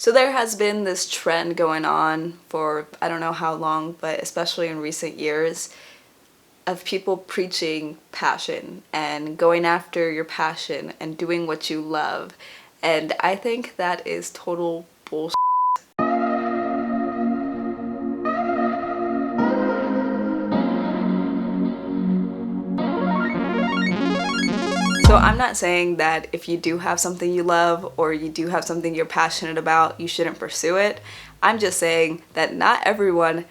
So there has been this trend going on for I don't know how long, but especially in recent years, of people preaching passion and going after your passion and doing what you love. And I think that is total bullshit. So I'm not saying that if you do have something you love or you do have something you're passionate about, you shouldn't pursue it. I'm just saying that not everyone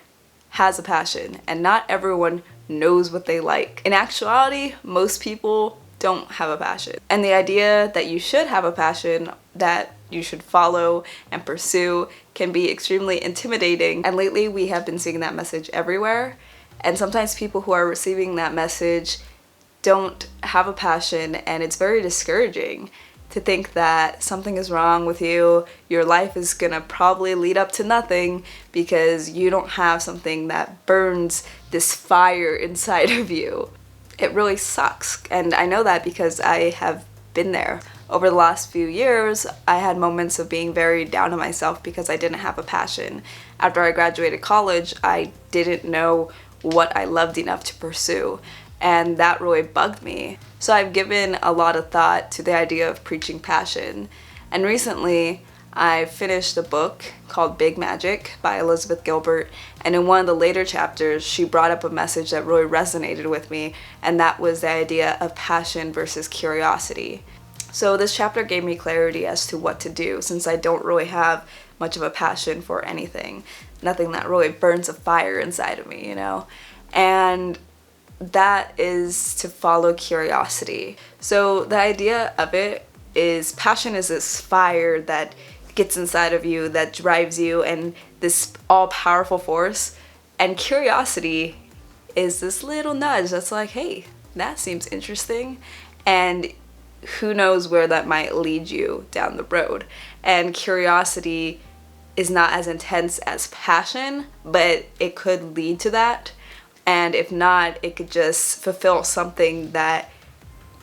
has a passion and not everyone knows what they like. In actuality, most people don't have a passion. And the idea that you should have a passion that you should follow and pursue can be extremely intimidating. And lately we have been seeing that message everywhere. And sometimes people who are receiving that message don't have a passion, and it's very discouraging to think that something is wrong with you. Your life is gonna probably lead up to nothing because you don't have something that burns this fire inside of you. It really sucks, and I know that because I have been there. Over the last few years, I had moments of being very down on myself because I didn't have a passion. After I graduated college, I didn't know what I loved enough to pursue, and that really bugged me. So I've given a lot of thought to the idea of preaching passion. And recently, I finished a book called Big Magic by Elizabeth Gilbert, and in one of the later chapters, she brought up a message that really resonated with me, and that was the idea of passion versus curiosity. So this chapter gave me clarity as to what to do, since I don't really have much of a passion for anything. Nothing that really burns a fire inside of me, you know? And that is to follow curiosity. So the idea of it is passion is this fire that gets inside of you, that drives you, and this all-powerful force. And curiosity is this little nudge that's like, hey, that seems interesting, and who knows where that might lead you down the road. And curiosity is not as intense as passion, but it could lead to that. And if not, it could just fulfill something that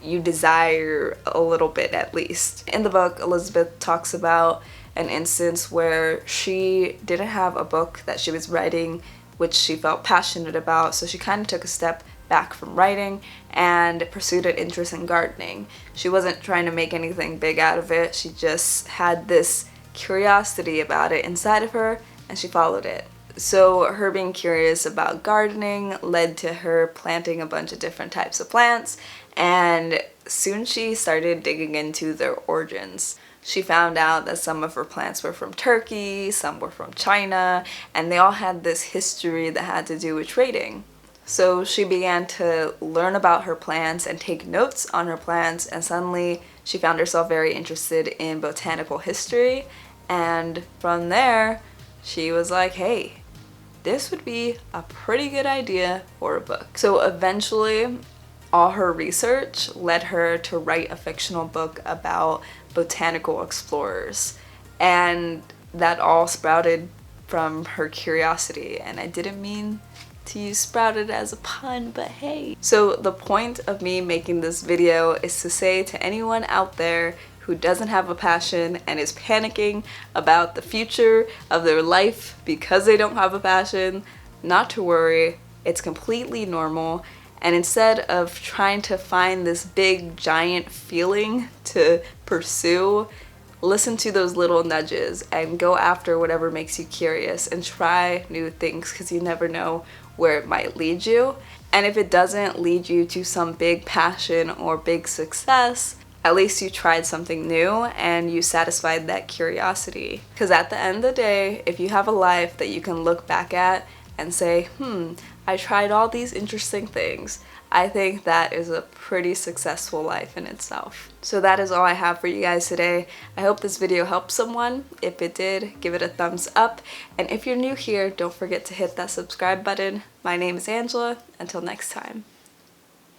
you desire a little bit at least. In the book, Elizabeth talks about an instance where she didn't have a book that she was writing which she felt passionate about, so she kind of took a step back from writing and pursued an interest in gardening. She wasn't trying to make anything big out of it, she just had this curiosity about it inside of her and she followed it. So her being curious about gardening led to her planting a bunch of different types of plants, and soon she started digging into their origins. She found out that some of her plants were from Turkey, some were from China, and they all had this history that had to do with trading. So she began to learn about her plants and take notes on her plants, and suddenly she found herself very interested in botanical history, and from there she was like, hey, this would be a pretty good idea for a book. So eventually, all her research led her to write a fictional book about botanical explorers. And that all sprouted from her curiosity. And I didn't mean to use sprouted as a pun, but hey. So the point of me making this video is to say to anyone out there who doesn't have a passion and is panicking about the future of their life because they don't have a passion, not to worry, it's completely normal. And instead of trying to find this big giant feeling to pursue, listen to those little nudges and go after whatever makes you curious and try new things, because you never know where it might lead you. And if it doesn't lead you to some big passion or big success, at least you tried something new and you satisfied that curiosity. Because at the end of the day, if you have a life that you can look back at and say, I tried all these interesting things, I think that is a pretty successful life in itself. So that is all I have for you guys today. I hope this video helped someone. If it did, give it a thumbs up. And if you're new here, don't forget to hit that subscribe button. My name is Angela. Until next time.